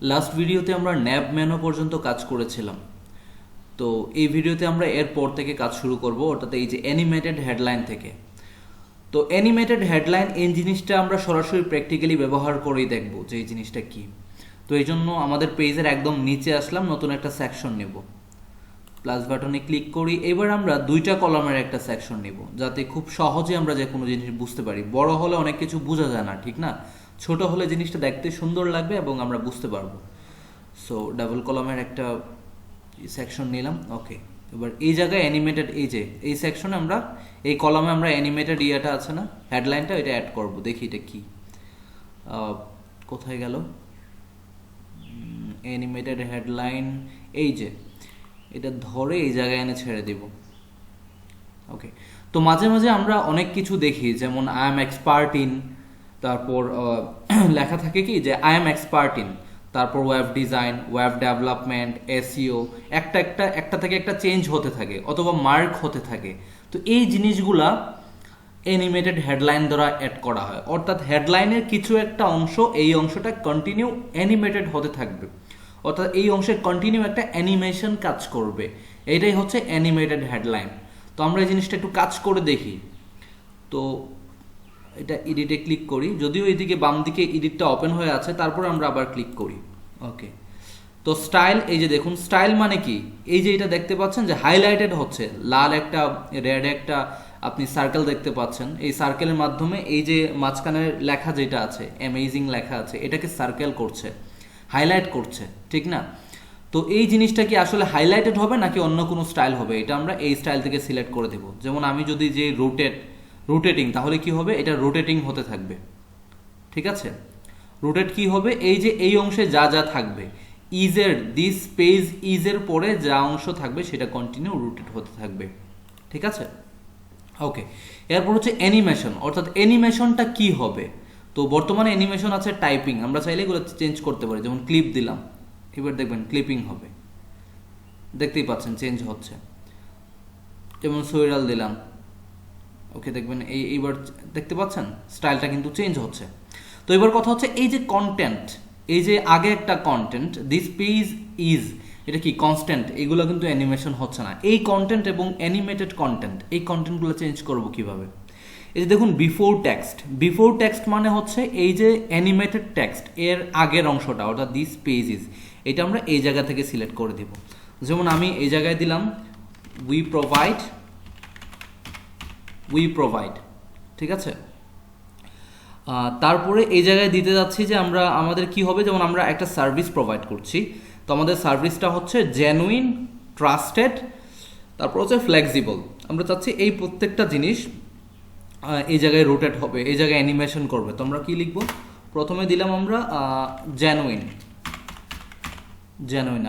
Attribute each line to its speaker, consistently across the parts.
Speaker 1: Last ভিডিওতে আমরা ন্যাব menu পর্যন্ত কাজ করেছিলাম। তো এই ভিডিওতে আমরা এরপর থেকে কাজ শুরু করব, অর্থাৎ এই যে অ্যানিমেটেড হেডলাইন থেকে। তো অ্যানিমেটেড হেডলাইন এই জিনিসটা আমরা সরাসরি প্র্যাকটিক্যালি ব্যবহার করেই দেখব যে এই জিনিসটা কি। তো এই জন্য আমাদের পেজের একদম নিচে আসলাম, নতুন একটা সেকশন নেব, প্লাস বাটনে ক্লিক করি। এবার আমরা দুইটা কলামের একটা সেকশন নেব, যাতে খুব সহজে আমরা যে কোনো জিনিস বুঝতে পারি। বড় হলে অনেক কিছু বোঝা যায় না, ঠিক না? ছোট হলে জিনিসটা দেখতে সুন্দর লাগবে এবং আমরা বুঝতে পারবো। সো ডাবল কলামের একটা সেকশন নিলাম। ওকে, এবার এই জায়গায় অ্যানিমেটেড, এই যে এই সেকশনে আমরা এই কলামে আমরা অ্যানিমেটেড ইয়েটা আছে না, হেডলাইনটা, এটা অ্যাড করব। দেখি এটা কি, কোথায় গেল অ্যানিমেটেড হেডলাইন। এই যে এটা ধরে এই জায়গায় এনে ছেড়ে দিব। ওকে, তো মাঝে মাঝে আমরা অনেক কিছু দেখি, যেমন আই এম এক্সপার্ট ইন, তারপর লেখা থাকে কি যে আই এম এক্সপার্ট ইন, তারপর web design, web development, SEO, একটা থেকে একটা চেঞ্জ হতে থাকে অথবা মার্ক হতে থাকে। তো এই জিনিসগুলা অ্যানিমেটেড হেডলাইন দ্বারা অ্যাড করা হয়, অর্থাৎ হেডলাইনের কিছু একটা অংশ, এই অংশটা কন্টিনিউ অ্যানিমেটেড হতে থাকবে, অর্থাৎ এই অংশে কন্টিনিউ একটা অ্যানিমেশন কাজ করবে। এটাই হচ্ছে অ্যানিমেটেড হেডলাইন। তো আমরা এই জিনিসটা একটু কাজ করে দেখি। তো এটা এডিটে ক্লিক করি, যদিও এদিকে বাম দিকে এডিটটা ওপেন হয়ে আছে, তারপর আমরা আবার ক্লিক করি। ওকে, তো স্টাইল, এই যে দেখুন স্টাইল মানে কি, এই যে এটা দেখতে পাচ্ছেন যে হাইলাইটেড হচ্ছে, লাল একটা রেড একটা আপনি সার্কেল দেখতে পাচ্ছেন। এই সার্কেলের মাধ্যমে এই যে মাঝখানের লেখা যেটা আছে, অ্যামেজিং লেখা আছে, এটাকে সার্কেল করছে, হাইলাইট করছে, ঠিক না? তো এই জিনিসটা কি আসলে হাইলাইটেড হবে নাকি অন্য কোনো স্টাইল হবে, এটা আমরা এই স্টাইল থেকে সিলেক্ট করে দেব। যেমন আমি যদি যে রোটেটিং, তাহলে কি হবে, এটা রোটেটিং হতে থাকবে, ঠিক আছে? রোটেট কি হবে, এই যে এই অংশে যা যা থাকবে, ইজের দিস পেজ ইজের পরে যা অংশ থাকবে সেটা কন্টিনিউ রোটেট হতে থাকবে, ঠিক আছে? ওকে, এরপর হচ্ছে অ্যানিমেশন, অর্থাৎ অ্যানিমেশনটা কি হবে। তো বর্তমানে অ্যানিমেশন আছে টাইপিং, আমরা চাইলে এগুলো চেঞ্জ করতে পারি। যেমন ক্লিপ দিলাম, এবার দেখবেন ক্লিপিং হবে, দেখতেই পাচ্ছেন চেঞ্জ হচ্ছে। যেমন সুইরাল দিলাম, ওকে, দেখবেন এইবার দেখতে পাচ্ছেন স্টাইলটা কিন্তু চেঞ্জ হচ্ছে। তো এবার কথা হচ্ছে এই যে কন্টেন্ট, এই যে আগে একটা কন্টেন্ট দিস পেজ ইজ, এটা কি কনস্ট্যান্ট, এগুলো কিন্তু অ্যানিমেশন হচ্ছে না। এই কন্টেন্ট এবং অ্যানিমেটেড কন্টেন্ট, এই কন্টেন্টগুলো চেঞ্জ করব কিভাবে? এই যে দেখুন বিফোর টেক্সট মানে হচ্ছে এই যে অ্যানিমেটেড টেক্সট এর আগের অংশটা, অর্থাৎ দিস পেজ ইজ, এটা আমরা এই জায়গা থেকে সিলেক্ট করে দিব। যেমন আমি এই জায়গায় দিলাম উই প্রোভাইড, ঠিক আছে? তারপরে এই জায়গায় দিতে যাচ্ছি যে আমাদের কি হবে, যেমন আমরা একটা সার্ভিস প্রোভাইড করছি, তো আমাদের সার্ভিসটা হচ্ছে জেনুইন, ট্রাস্টেড, তারপর হচ্ছে ফ্লেক্সিবল। আমরা চাচ্ছি এই প্রত্যেকটা জিনিস এই জায়গায় রোটেট হবে, এই জায়গায় অ্যানিমেশন করবে। তো আমরা কি লিখবো, প্রথমে দিলাম আমরা জেনুইন,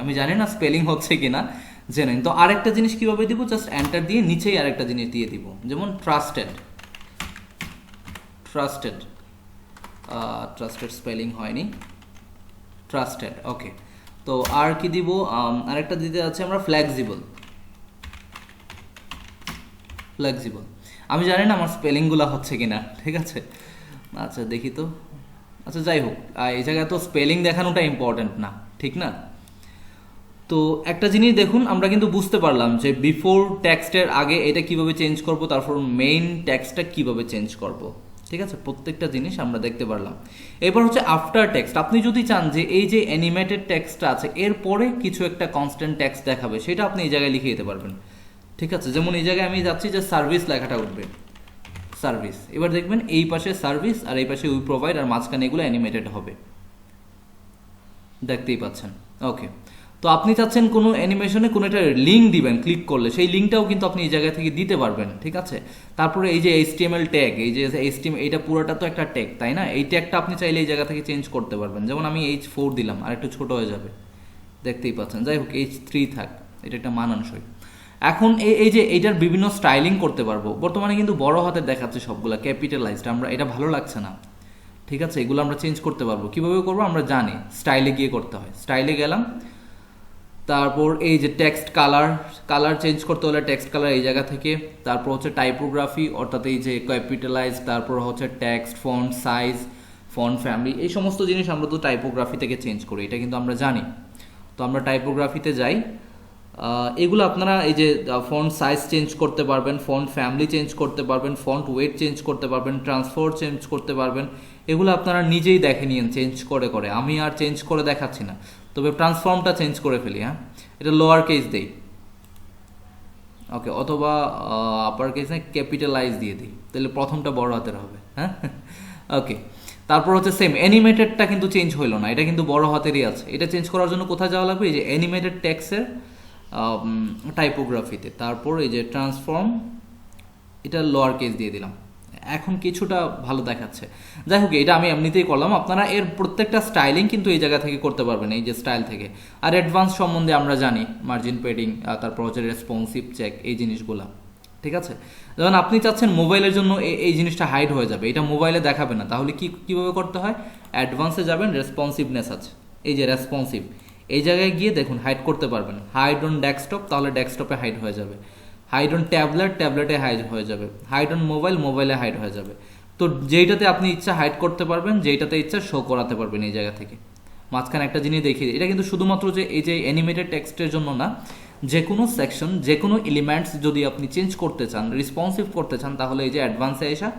Speaker 1: আমি জানি না স্পেলিং হচ্ছে কিনা, জেনুইন। তো আরেকটা জিনিস কিভাবে দিব, জাস্ট এন্টার দিয়ে নিচেই আরেকটা জিনিস দিয়ে দিব, যেমন ট্রাস্টেড স্পেলিং হয়নি, ট্রাস্টেড। ওকে, তো আর কি দিব, আরেকটা দিতে যাচ্ছে আমরা ফ্লেক্সিবল। আমি জানি না আমার স্পেলিংগুলো হচ্ছে কিনা, ঠিক আছে? আচ্ছা দেখি তো। আচ্ছা যাই হোক, এই জায়গায় তো স্পেলিং দেখানোটা ইম্পর্টেন্ট না, ঠিক না? তো একটা জিনিস দেখুন, আমরা কিন্তু বুঝতে পারলাম যে বিফোর টেক্সটের আগে এটা কিভাবে চেঞ্জ করব, তারপর মেইন টেক্সটটা কিভাবে চেঞ্জ করব, ঠিক আছে? প্রত্যেকটা জিনিস আমরা দেখতে পারলাম। এবার হচ্ছে আফটার টেক্সট, আপনি যদি চান যে এই যে অ্যানিমেটেড টেক্সটটা আছে এরপরে কিছু একটা কনস্ট্যান্ট টেক্সট দেখাবে, সেটা আপনি এই জায়গায় লিখে দিতে পারবেন, ঠিক আছে? যেমন এই জায়গায় আমি যাচ্ছি যে সার্ভিস লেখাটা উঠবে, সার্ভিস। এবার দেখবেন এই পাশে সার্ভিস আর এই পাশে উই প্রোভাইড, আর মাঝখানে এগুলো অ্যানিমেটেড হবে, দেখতেই পাচ্ছেন। ওকে, তো আপনি চাচ্ছেন কোনো অ্যানিমেশনে কোনো একটা লিঙ্ক দিবেন, ক্লিক করলে সেই লিঙ্কটাও কিন্তু আপনি এই জায়গা থেকে দিতে পারবেন, ঠিক আছে? তারপরে এই যে এইচটিএমএল ট্যাগ, এই যে এইচটিএমএল, এইটা পুরোটা তো একটা ট্যাগ, তাই না? এই ট্যাগটা আপনি চাইলে এই জায়গা থেকে চেঞ্জ করতে পারবেন। যেমন আমি H4 দিলাম, আর একটু ছোট হয়ে যাবে, দেখতেই পাচ্ছেন। যাই হোক, H3 থাক, এটা একটা মানানসই। এখন এই যে এইটার বিভিন্ন স্টাইলিং করতে পারবো। বর্তমানে কিন্তু বড় হাতের দেখাচ্ছে সবগুলা, ক্যাপিটালাইজড, আমরা এটা ভালো লাগছে না, ঠিক আছে? এগুলো আমরা চেঞ্জ করতে পারবো। কিভাবে করবো আমরা জানি, স্টাইলে গিয়ে করতে হয়। স্টাইলে গেলাম, তারপর এই যে টেক্সট কালার চেঞ্জ করতে হলে টেক্সট কালার এই জায়গা থেকে। তারপর হচ্ছে টাইপোগ্রাফি, অর্থাৎ এই যে ক্যাপিটালাইজ, তারপর হচ্ছে text font size, font family, এই সমস্ত জিনিস আমরা তো টাইপোগ্রাফি থেকে চেঞ্জ করি, এটা কিন্তু আমরা জানি। তো আমরা টাইপোগ্রাফিতে যাই, এগুলো আপনারা এই যে ফন্ট সাইজ চেঞ্জ করতে পারবেন, ফন্ট ফ্যামিলি চেঞ্জ করতে পারবেন, ফন্ট ওয়েট চেঞ্জ করতে পারবেন, ট্রান্সফার চেঞ্জ করতে পারবেন, এগুলো আপনারা নিজেই দেখে নিন চেঞ্জ করে করে, আমি আর চেঞ্জ করে দেখাচ্ছি না। তবে ট্রান্সফর্মটা চেঞ্জ করে ফেলি, হ্যাঁ, এটা লোয়ার কেস দেই, ওকে, অথবা আপার কেস ক্যাপিটালাইজ দিয়ে দিই, তাহলে প্রথমটা বড় হাতের হবে, হ্যাঁ, ওকে। তারপর হচ্ছে সেম অ্যানিমেটেডটা কিন্তু চেঞ্জ হইলো না, এটা কিন্তু বড় হাতেরই আছে। এটা চেঞ্জ করার জন্য কোথায় যাওয়া লাগবে, এই যে অ্যানিমেটেড টেক্সটের টাইপোগ্রাফিতে, তারপর এই যে ট্রান্সফর্ম, এটা লোয়ার কেস দিয়ে দিলাম, এখন কিছুটা ভালো দেখাচ্ছে। যাই হোক, এটা আমি এমনিতেই করলাম, আপনারা এর প্রত্যেকটা স্টাইলিং কিন্তু এই জায়গা থেকে করতে পারবেন, এই যে স্টাইল থেকে। আর অ্যাডভান্স সম্বন্ধে আমরা জানি, মার্জিন পেডিং, তারপর হচ্ছে রেসপন্সিভ চেক, এই জিনিসগুলো, ঠিক আছে। যেমন আপনি চাচ্ছেন মোবাইলের জন্য এই জিনিসটা হাইড হয়ে যাবে, এটা মোবাইলে দেখাবে না, তাহলে কীভাবে করতে হয়, অ্যাডভান্সে যাবেন, রেসপন্সিভনেস আছে, এই যে রেসপন্সিভ, এই জায়গায় গিয়ে দেখুন হাইড করতে পারবেন, হাইড অন ডেস্কটপ, তাহলে ডেস্কটপে হাইড হয়ে যাবে, হাইড অন ট্যাবলেট, ট্যাবলেটে হাইড হয়ে যাবে, হাইড অন মোবাইল, মোবাইলে হাইড হয়ে যাবে। তো যেইটাতে আপনি ইচ্ছা হাইড করতে পারবেন, যেইটাতে ইচ্ছা শো করাতে পারবেন এই জায়গা থেকে। মাঝখানে একটা জিনিস দেখিয়ে, এটা কিন্তু শুধুমাত্র যে এই যে অ্যানিমেটেড টেক্সটের জন্য না, যে কোনো সেকশন, যে কোনো এলিমেন্টস যদি আপনি চেঞ্জ করতে চান, রেসপন্সিভ করতে চান, তাহলে এই যে অ্যাডভান্সে এসে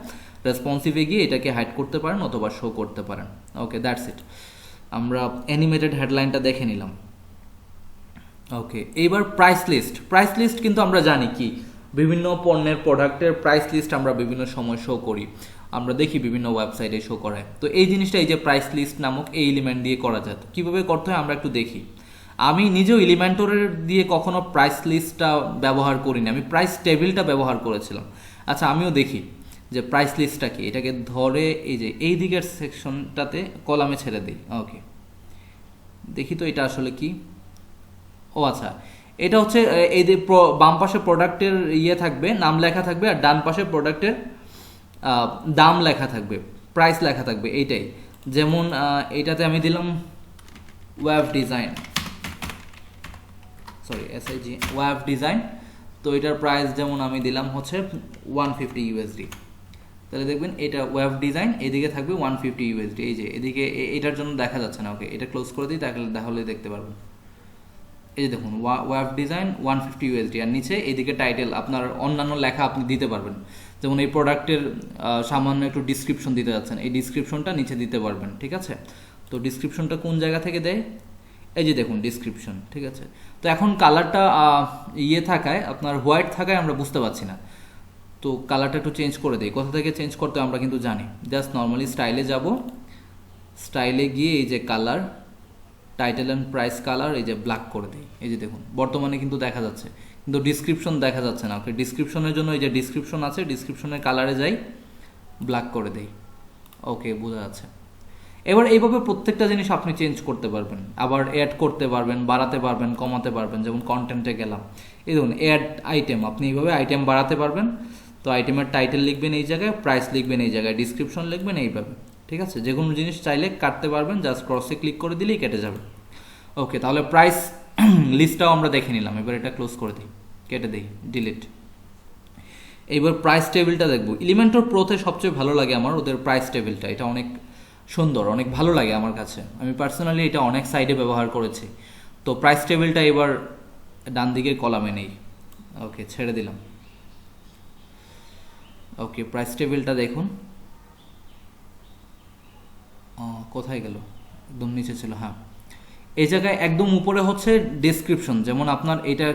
Speaker 1: রেসপন্সিভে গিয়ে এটাকে হাইড করতে পারেন অথবা শো করতে পারেন। ওকে, দ্যাটস ইট। আমরা অ্যানিমেটেড হেডলাইনটা দেখে নিলাম। ওকে, এইবার প্রাইস লিস্ট। প্রাইস লিস্ট কিন্তু আমরা জানি কি, বিভিন্ন পণ্যের প্রোডাক্টের প্রাইস লিস্ট আমরা বিভিন্ন সময় শো করি, আমরা দেখি বিভিন্ন ওয়েবসাইটে শো করায়। তো এই জিনিসটা এই যে প্রাইস লিস্ট নামক এই এলিমেন্ট দিয়ে করা যায়। তো কীভাবে করতে হয় আমরা একটু দেখি। আমি নিজেও এলিমেন্টরের দিয়ে কখনো প্রাইস লিস্টটা ব্যবহার করিনি, আমি প্রাইস টেবিলটা ব্যবহার করেছিলাম। আচ্ছা, আমিও দেখি যে প্রাইস লিস্টটা কি, এটাকে ধরে এই যে এই দিকের সেকশনটাতে কলামে ছেড়ে দিই। ওকে, দেখি তো এটা আসলে কি। ও আচ্ছা, এটা হচ্ছে এই যে বাম পাশে প্রোডাক্টের ইয়ে থাকবে, নাম লেখা থাকবে, আর ডান পাশে প্রোডাক্টের দাম লেখা থাকবে, প্রাইস লেখা থাকবে, এইটাই। যেমন এইটাতে আমি দিলাম web design, sorry SIG, web design. তো এটার প্রাইস যেমন আমি দিলাম হচ্ছে 150 ইউএসডি। তাহলে দেখবেন এটা ওয়েব ডিজাইন, এদিকে থাকবে 150 ইউএসডি। এই যে এদিকে এটার জন্য দেখা যাচ্ছে না, ওকে, এটা ক্লোজ করে দিই, তাহলে দেখতে পারবেন। এই যে দেখুন ওয়েব ডিজাইন 150 ইউএসডি, আর নিচে এইদিকে টাইটেল আপনার অন্যান্য লেখা আপনি দিতে পারবেন। যেমন এই প্রোডাক্টের সামান্য একটু ডিসক্রিপশন দিতে যাচ্ছেন, এই ডিসক্রিপশনটা নিচে দিতে পারবেন, ঠিক আছে। তো ডিসক্রিপশনটা কোন জায়গা থেকে দেয়, এই যে দেখুন ডিসক্রিপশন, ঠিক আছে। তো এখন কালারটা ইয়ে থাকায়, আপনার হোয়াইট থাকায় আমরা বুঝতে পারছি না, তো কালারটা একটু চেঞ্জ করে দিই। কোথা থেকে চেঞ্জ করতে আমরা কিন্তু জানি, জাস্ট নর্মালি স্টাইলে যাব, স্টাইলে গিয়ে এই যে colour, title and price colour, এই যে ব্ল্যাক করে দিই। এই যে দেখুন বর্তমানে কিন্তু দেখা যাচ্ছে, কিন্তু ডিসক্রিপশন দেখা যাচ্ছে না। ওকে, ডিসক্রিপশনের জন্য এই যে ডিসক্রিপশন আছে, ডিসক্রিপশনের কালারে যাই, ব্ল্যাক করে দেই। ওকে, বোঝা যাচ্ছে। এবার এইভাবে প্রত্যেকটা জিনিস আপনি চেঞ্জ করতে পারবেন, আবার অ্যাড করতে পারবেন, বাড়াতে পারবেন, কমাতে পারবেন। যেমন কন্টেন্টে গেলাম, এই দেখুন অ্যাড আইটেম, আপনি এইভাবে আইটেম বাড়াতে পারবেন। তো আইটেমের টাইটেল লিখবেন এই জায়গায়, প্রাইস লিখবেন এই জায়গায়, ডিসক্রিপশন লিখবেন এইভাবে, ঠিক আছে। যে কোনো জিনিস চাইলে কাটতে পারবেন, জাস্ট ক্রসে ক্লিক করে দিলেই কেটে যাবে। ওকে, তাহলে প্রাইস লিস্টটাও আমরা দেখে নিলাম। এবার এটা ক্লোজ করে দিই, কেটে দিই, ডিলিট। এইবার প্রাইস টেবিলটা দেখবো। এলিমেন্টর প্রোতে সবচেয়ে ভালো লাগে আমার ওদের প্রাইস টেবিলটা, এটা অনেক সুন্দর, অনেক ভালো লাগে আমার কাছে। আমি পার্সোনালি এটা অনেক সাইডে ব্যবহার করেছি। তো প্রাইস টেবিলটা এবার ডান দিকের কলামে নেই। ওকে, ছেড়ে দিলাম। ওকে, প্রাইস টেবিলটা দেখুন কোথায় গেল, একদম নিচে ছিল, হ্যাঁ, এই জায়গায় একদম উপরে হচ্ছে ডেসক্রিপশন। যেমন আপনার এটা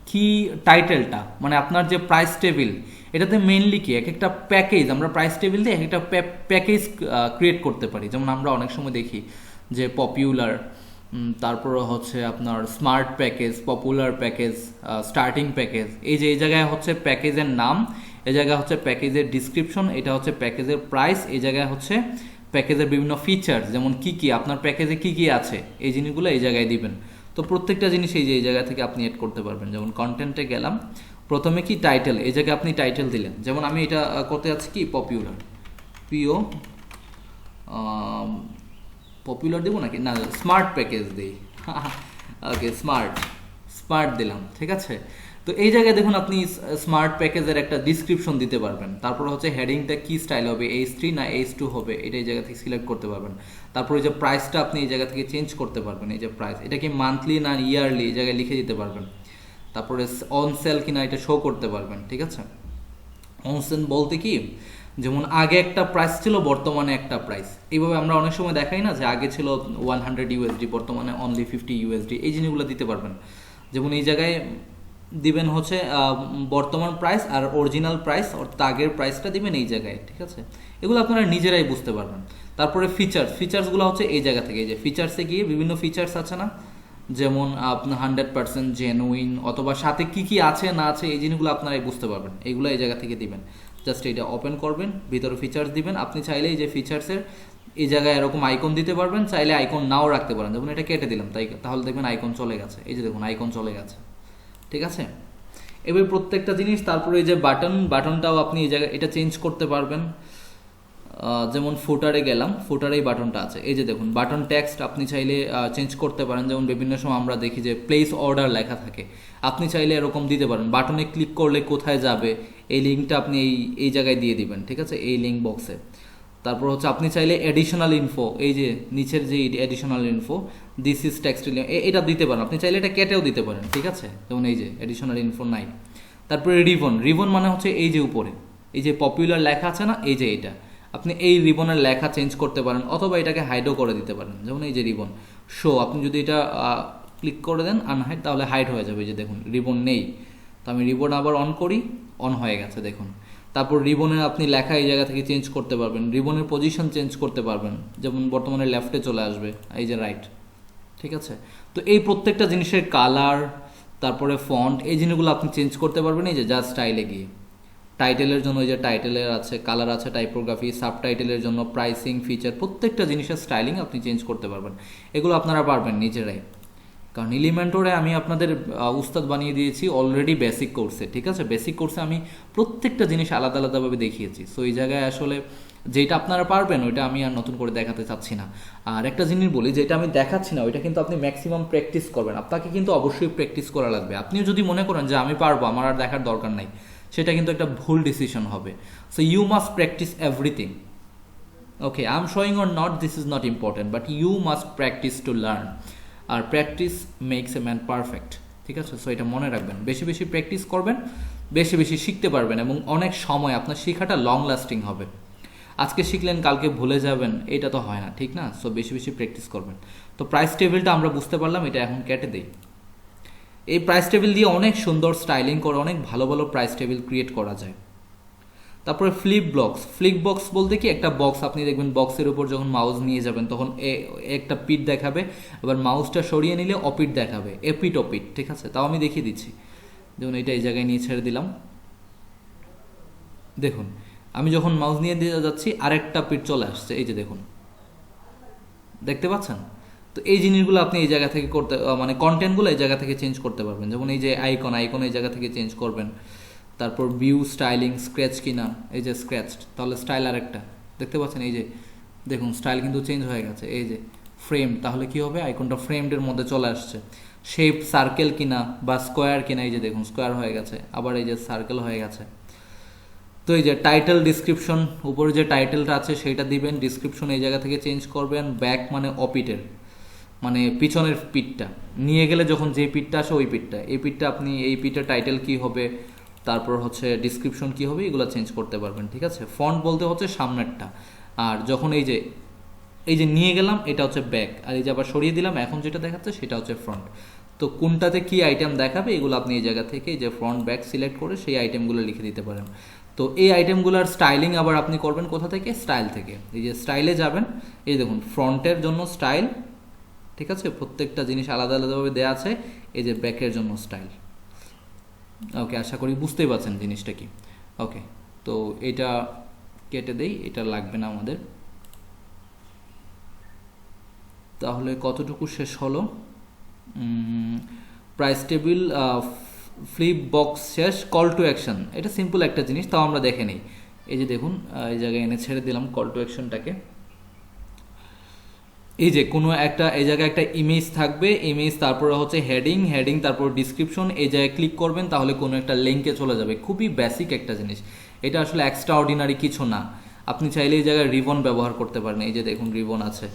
Speaker 1: কি টাইটেলটা, মানে আপনার যে প্রাইস টেবিল, এটাতে মেইনলি কি এক একটা প্যাকেজ, আমরা প্রাইস টেবিল দিয়ে এক একটা প্যাকেজ ক্রিয়েট করতে পারি। যেমন আমরা অনেক সময় দেখি যে পপুলার, তারপর হচ্ছে আপনার smart package, popular package, starting package. এই যে এই জায়গায় হচ্ছে প্যাকেজের নাম, এই জায়গায় হচ্ছে প্যাকেজের ডিসক্রিপশন, এটা হচ্ছে প্যাকেজের প্রাইস, এই জায়গায় হচ্ছে প্যাকেজের বিভিন্ন ফিচার্স, যেমন কি কি আপনার প্যাকেজে কি কি আছে, এই জিনিসগুলো এই জায়গায় দিবেন। তো প্রত্যেকটা জিনিস এই যে এই জায়গা থেকে আপনি এড করতে পারবেন। যেমন কন্টেন্টে গেলাম, প্রথমে কি টাইটেল, এই জায়গায় আপনি টাইটেল দিলেন। যেমন আমি এটা করতে যাচ্ছি কি পপুলার, পিও পপুলার দেবো নাকি, না স্মার্ট প্যাকেজ দিই। ওকে, স্মার্ট দিলাম, ঠিক আছে। তো তো এই জায়গায় দেখুন আপনি স্মার্ট প্যাকেজের একটা ডিসক্রিপশন দিতে পারবেন, তারপর হচ্ছে হেডিংটা কি স্টাইল হবে, H3 না H2 হবে, এটা এই জায়গা থেকে সিলেক্ট করতে পারবেন। তারপর এই যে প্রাইসটা আপনি এই জায়গা থেকে চেঞ্জ করতে পারবেন, এই যে প্রাইস এটা কি মান্থলি না ইয়ারলি এই জায়গায় লিখে দিতে পারবেন। তারপরে অন সেল কিনা এটা শো করতে পারবেন, ঠিক আছে। অন সেল বলতে কি, যেমন আগে একটা প্রাইস ছিল বর্তমানে একটা প্রাইস, এইভাবে আমরা অনেক সময় দেখাই না যে আগে ছিল 100 USD বর্তমানে অনলি 50 USD, এই জিনিসগুলো দিতে পারবেন। যেমন এই জায়গায় দিবেন হচ্ছে বর্তমান প্রাইস আর অরিজিনাল প্রাইস অর্থাৎ আগের প্রাইসটা দিবেন এই জায়গায়, ঠিক আছে। এগুলো আপনারা নিজেরাই বুঝতে পারবেন। তারপরে ফিচার্সগুলো হচ্ছে এই জায়গা থেকে, এই যে ফিচার্সে গিয়ে বিভিন্ন ফিচার্স আছে না, যেমন আপনার 100% জেনুইন অথবা সাথে কি কি আছে না আছে এই জিনিসগুলো আপনারাই বুঝতে পারবেন, এইগুলো এই জায়গা থেকে দিবেন। জাস্ট এটা ওপেন করবেন, ভিতরে ফিচার্স দিবেন। আপনি চাইলে এই যে ফিচার্সের এই জায়গায় এরকম আইকন দিতে পারবেন, চাইলে আইকন নাও রাখতে পারেন। যেমন এটা কেটে দিলাম তাহলে দেখবেন আইকন চলে গেছে, এই যে দেখুন আইকন চলে গেছে, ঠিক আছে। এবার প্রত্যেকটা জিনিস, তারপরে এই যে বাটনটাও আপনি এই জায়গায় এটা চেঞ্জ করতে পারবেন। যেমন ফুটারে গেলাম, ফুটারে এই বাটনটা আছে, এই যে দেখুন বাটন টেক্সট আপনি চাইলে চেঞ্জ করতে পারেন। যেমন বিভিন্ন সময় আমরা দেখি যে প্লেস অর্ডার লেখা থাকে, আপনি চাইলে এরকম দিতে পারেন। বাটনে ক্লিক করলে কোথায় যাবে এই লিঙ্কটা আপনি এই জায়গায় দিয়ে দিবেন, ঠিক আছে, এই লিঙ্ক বক্সে। তারপর হচ্ছে আপনি চাইলে এডিশনাল ইনফো, এই যে নিচের যে additional info this is textile এটা দিতে পারেন। আপনি চাইলে এটা কেটেও দিতে পারেন, ঠিক আছে। যেমন এই যে এডিশনাল ইনফো নাই। তারপরে রিবন মানে হচ্ছে এই যে উপরে এই যে পপুলার লেখা আছে না, এই যে এটা আপনি এই রিবনের লেখা চেঞ্জ করতে পারেন অথবা এটাকে হাইডও করে দিতে পারেন। যেমন এই যে রিবন শো, আপনি যদি এটা ক্লিক করে দেন আনহাইড, তাহলে হাইড হয়ে যাবে। এই যে দেখুন রিবন নেই, তো আমি রিবন আবার অন করি, অন হয়ে গেছে দেখুন। তারপর রিবনের আপনি লেখা এই জায়গা থেকে চেঞ্জ করতে পারবেন, রিবনের পজিশন চেঞ্জ করতে পারবেন, যেমন বর্তমানে লেফটে চলে আসবে, এই যে রাইট, ঠিক আছে। তো এই প্রত্যেকটা জিনিসের কালার, তারপরে ফন্ট, এই জিনিসগুলো আপনি চেঞ্জ করতে পারবেন এই যে জাস্ট স্টাইলে গিয়ে। টাইটেলের জন্য ওই যে টাইটেলের আছে কালার আছে, টাইপোগ্রাফি, সাবটাইটেলের জন্য প্রাইসিং, ফিচার, প্রত্যেকটা জিনিসের স্টাইলিং আপনি চেঞ্জ করতে পারবেন। এগুলো আপনারা পারবেন নিজেরাই, কারণ এলিমেন্টরে আমি আপনাদের উস্তাদ বানিয়ে দিয়েছি অলরেডি বেসিক কোর্সে, ঠিক আছে। বেসিক কোর্সে আমি প্রত্যেকটা জিনিস আলাদা আলাদাভাবে দেখিয়েছি। সো এই জায়গায় আসলে যেটা আপনারা পারবেন ওইটা আমি আর নতুন করে দেখাতে চাচ্ছি না। আর একটা জিনিস বলি, যেটা আমি দেখাচ্ছি না ওইটা কিন্তু আপনি ম্যাক্সিমাম প্র্যাকটিস করবেন, আপনাকে কিন্তু অবশ্যই প্র্যাকটিস করা লাগবে। আপনিও যদি মনে করেন যে আমি পারবো, আমার আর দেখার দরকার নাই, সেটা কিন্তু একটা ভুল ডিসিশন হবে। So you must practice everything. Okay, I am showing or not this is not important, but you must practice to learn. আর practice makes a man perfect, ঠিক আছে। সো এটা মনে রাখবেন, বেশি বেশি প্র্যাকটিস করবেন, বেশি বেশি শিখতে পারবেন এবং অনেক সময় আপনার শেখাটা লং লাস্টিং হবে। আজকে শিখলেন কালকে ভুলে যাবেন, এটা তো হয় না, ঠিক না। সো বেশি বেশি প্র্যাকটিস করবেন। তো প্রাইস টেবিলটা আমরা বুঝতে পারলাম, এটা এখন কেটে দেই। এই প্রাইস টেবিল দিয়ে অনেক সুন্দর স্টাইলিং করে অনেক ভালো ভালো প্রাইস টেবিল ক্রিয়েট করা যায়। তারপরে ফ্লিপ বক্স বলতে কি, একটা বক্স আপনি দেখবেন বক্সের উপর যখন মাউস নিয়ে যাবেন তখন একটা পিঠ দেখাবে, আবার মাউসটা সরিয়ে নিলে অপিঠ দেখাবে, এপিট ওপিট, ঠিক আছে। তাও আমি দেখিয়ে দিচ্ছি, যেমন এটা এই জায়গায় নিয়ে ছেড়ে দিলাম, দেখুন আমি যখন মাউস নিয়ে দিয়ে যাচ্ছি আরেকটা পিঠ চলে আসছে, এই যে দেখুন, দেখতে পাচ্ছেন। তো এই জিনিসগুলো আপনি এই জায়গা থেকে করতে মানে কন্টেন্টগুলো এই জায়গা থেকে চেঞ্জ করতে পারবেন। যেমন এই যে আইকন এই জায়গা থেকে চেঞ্জ করবেন। তারপর ভিউ স্টাইলিং, স্ক্র্যাচ কিনা, এই যে স্ক্র্যাচড, তাহলে স্টাইল আরেকটা, দেখতে পাচ্ছেন এই যে দেখুন স্টাইল কিন্তু চেঞ্জ হয়ে গেছে। এই যে ফ্রেম, তাহলে কি হবে, আইকনটা ফ্রেমডের মধ্যে চলে আসছে। শেপ সার্কেল কিনা বা স্কোয়ার কিনা, এই যে দেখুন স্কোয়ার হয়ে গেছে, আবার এই যে সার্কেল হয়ে গেছে। তো এই যে টাইটেল ডিসক্রিপশন, উপরে যে টাইটেলটা আছে সেইটা দিবেন, ডিসক্রিপশন এই জায়গা থেকে চেঞ্জ করবেন। ব্যাক মানে অপিটের, মানে পিছনের পিঠটা নিয়ে গেলে যখন যে পিঠটা আসে ওই পিঠটা, এই পিঠটা আপনি এই পিঠের টাইটেল কি হবে, তারপর হচ্ছে ডিসক্রিপশন কি হবে, এগুলো চেঞ্জ করতে পারবেন, ঠিক আছে। ফন্ট বলতে হচ্ছে সামনেরটা, আর যখন এই যে নিয়ে গেলাম এটা হচ্ছে ব্যাক, আর এই যে আবার সরিয়ে দিলাম এখন যেটা দেখাচ্ছে সেটা হচ্ছে ফ্রন্ট। তো কোনটাতে কি আইটেম দেখাবে এগুলো আপনি এই জায়গা থেকে যে ফ্রন্ট ব্যাক সিলেক্ট করে সেই আইটেমগুলো লিখে দিতে পারেন। তো এই আইটেমগুলোর স্টাইলিং আবার আপনি করবেন কোথা থেকে, স্টাইল থেকে। এই যে স্টাইলে যাবেন, এই দেখুন ফ্রন্টের জন্য স্টাইল, ঠিক আছে, প্রত্যেকটা জিনিস আলাদা আলাদাভাবে দেওয়া আছে। এই যে ব্যাকের জন্য স্টাইল। ওকে, আশা করি বুঝতেই পারছেন জিনিসটা কি। ওকে, তো এটা কেটে দেই, এটা লাগবে না আমাদের। তাহলে কতটুকু শেষ হলো, প্রাইস টেবিল, ফ্লিপ বক্স শেষ, কল টু অ্যাকশন, এটা সিম্পল একটা জিনিস, তাও আমরা দেখে নিই। এই যে দেখুন এই জায়গায় এনে ছেড়ে দিলাম কল টু অ্যাকশনটাকে। এই যে কোনো একটা এই জায়গায় একটা ইমেজ থাকবে, ইমেজ তারপরে হচ্ছে হেডিং, হেডিং তারপর ডিসক্রিপশন, এই জায়গায় ক্লিক করবেন তাহলে কোনো একটা লিঙ্কে চলে যাবে। খুবই বেসিক একটা জিনিস, এটা আসলে এক্সট্রা অর্ডিনারি কিছু না। আপনি চাইলে এই জায়গায় রিবন ব্যবহার করতে পারেন, এই যে দেখুন রিবন আছে,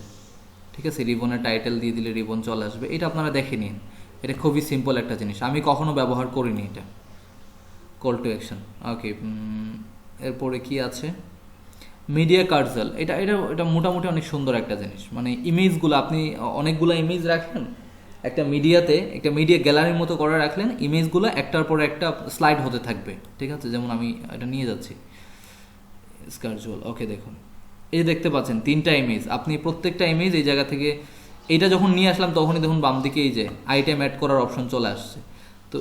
Speaker 1: ঠিক আছে, রিবনের টাইটেল দিয়ে দিলে রিবন চলে আসবে। এটা আপনারা দেখে নিন, এটা খুবই সিম্পল একটা জিনিস, আমি কখনো ব্যবহার করিনি এটা। কল টু অ্যাকশন, ওকে। এরপরে কি আছে, মিডিয়া কার্সেল, এটা এটা এটা মোটামুটি অনেক সুন্দর একটা জিনিস। মানে ইমেজগুলো আপনি অনেকগুলো ইমেজ রাখেন একটা মিডিয়াতে, একটা মিডিয়া গ্যালারির মতো করে রাখলেন, ইমেজগুলো একটার পর একটা স্লাইড হতে থাকবে, ঠিক আছে। যেমন আমি এটা নিয়ে যাচ্ছি স্কারজুয়াল, ওকে দেখুন এই দেখতে পাচ্ছেন 3টা ইমেজ, আপনি প্রত্যেকটা ইমেজ এই জায়গা থেকে, এইটা যখন নিয়ে আসলাম তখনই দেখুন বাম দিকে এই যে আইটেম অ্যাড করার অপশন চলে আসছে। তো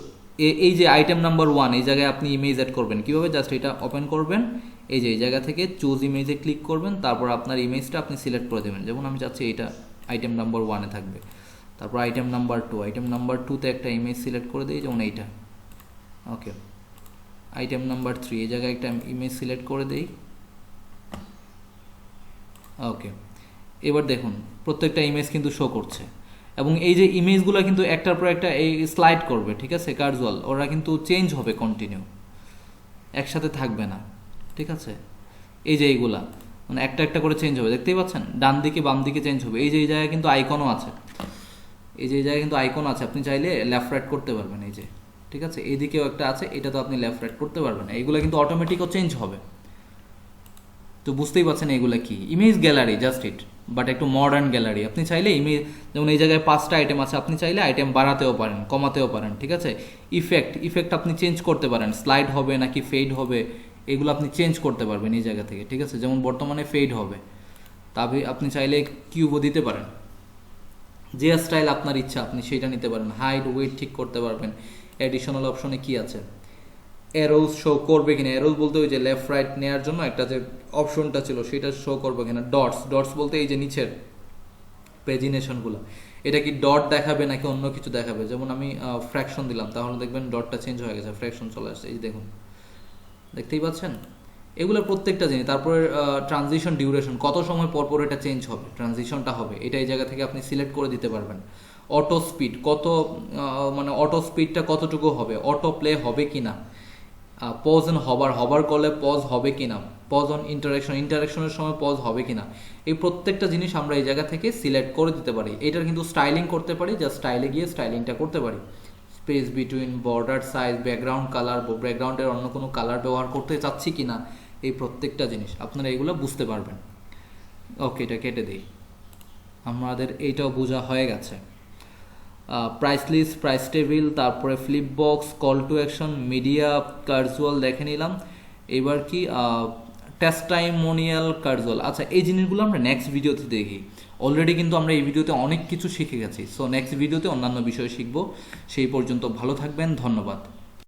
Speaker 1: এই যে আইটেম নাম্বার 1, এই জায়গায় আপনি ইমেজ অ্যাড করবেন কীভাবে, জাস্ট এটা ওপেন করবেন, এই যে এই জায়গা থেকে চুজ ইমেজে ক্লিক করবেন, তারপর আপনার ইমেজটা আপনি সিলেক্ট করে দেবেন। যেমন আমি চাচ্ছি এটা আইটেম নাম্বার 1-এ থাকবে, তারপর আইটেম নাম্বার 2, আইটেম নাম্বার 2-তে একটা ইমেজ সিলেক্ট করে দিই, যেমন এইটা, ওকে। আইটেম নাম্বার 3, এই জায়গায় একটা ইমেজ সিলেক্ট করে দিই, ওকে। এবার দেখুন প্রত্যেকটা ইমেজ কিন্তু শো করছে, এবং এই যে ইমেজগুলো কিন্তু একটার পর একটা এই স্লাইড করবে, ঠিক আছে, কার্জুয়াল, ওরা কিন্তু চেঞ্জ হবে কন্টিনিউ, একসাথে থাকবে না, ঠিক আছে। এই যে এইগুলা মানে একটা একটা করে চেঞ্জ হবে, দেখতেই পাচ্ছেন, ডান দিকে বাম দিকে চেঞ্জ হবে। এই যে এই জায়গায় কিন্তু আইকনও আছে, এই যে এই জায়গায় কিন্তু আইকন আছে, আপনি চাইলে লেফট রাইট করতে পারবেন, এই যে, ঠিক আছে। এইদিকেও একটা আছে, এটা তো আপনি লেফট রাইট করতে পারবেন, এইগুলো কিন্তু অটোমেটিকও চেঞ্জ হবে। তো বুঝতেই পারছেন এগুলো কি, image gallery just it, but একটু মডার্ন গ্যালারি। আপনি চাইলে ইমেজ, যেমন এই জায়গায় 5টা আইটেম আছে, আপনি চাইলে আইটেম বাড়াতেও পারেন, কমাতেও পারেন, ঠিক আছে। ইফেক্ট আপনি চেঞ্জ করতে পারেন, স্লাইড হবে নাকি ফেড হবে, এগুলো আপনি চেঞ্জ করতে পারবেন এই জায়গা থেকে, ঠিক আছে। যেমন বর্তমানে ফেড হবে, তবে আপনি চাইলে কিউবও দিতে পারেন, যে স্টাইল আপনার ইচ্ছা আপনি সেটা নিতে পারেন। হাইট ওয়েট ঠিক করতে পারবেন। অ্যাডিশনাল অপশনে কি আছে, অ্যারোজ শো করবে কিনা, অ্যারোজ বলতে ওই যে লেফট রাইট নেওয়ার জন্য একটা যে অপশনটা ছিল সেটা শো করবে কিনা। ডটস বলতে এই যে নিচের পেজিনেশনগুলো, এটা কি ডট দেখাবে নাকি অন্য কিছু দেখাবে। যেমন আমি ফ্র্যাকশন দিলাম, তাহলে দেখবেন ডটটা চেঞ্জ হয়ে গেছে, ফ্র্যাকশন চলে আসছে, এই দেখুন, দেখতেই পাচ্ছেন। এগুলো প্রত্যেকটা জিনিস। তারপরে ট্রানজিশন ডিউরেশন, কত সময় পর পর এটা চেঞ্জ হবে, ট্রানজিশনটা হবে, এটা এই জায়গা থেকে আপনি সিলেক্ট করে দিতে পারবেন। অটো স্পিড কত, মানে অটো স্পিডটা কতটুকু হবে, অটো প্লে হবে কি না, পজ অন হবার করলে পজ হবে কিনা, পজ অন ইন্টারাকশনের সময় পজ হবে কিনা, এই প্রত্যেকটা জিনিস আমরা এই জায়গা থেকে সিলেক্ট করে দিতে পারি। এটার কিন্তু স্টাইলিং করতে পারি, জাস্ট স্টাইলে গিয়ে স্টাইলিংটা করতে পারি। Space between, border size, background colour, ব্যাকগ্রাউন্ডের অন্য কোনো কালার ব্যবহার করতে চাচ্ছি কিনা, এই প্রত্যেকটা জিনিস আপনারা এগুলো বুঝতে পারবেন। ওকে, এটা কেটে দিই, আমাদের এইটাও বোঝা হয়ে গেছে। প্রাইস লিস্ট, প্রাইস টেবিল, তারপরে flip box, call to action, media carousel দেখে নিলাম। এবার কি টেস্টাইমোনিয়াল কার্জুয়াল। আচ্ছা, এই জিনিসগুলো আমরা নেক্সট ভিডিওতে দেখি। অলরেডি কিন্তু আমরা এই ভিডিওতে অনেক কিছু শিখে গেছি, সো নেক্সট ভিডিওতে অন্যান্য বিষয় শিখবো। সেই পর্যন্ত ভালো থাকবেন, ধন্যবাদ।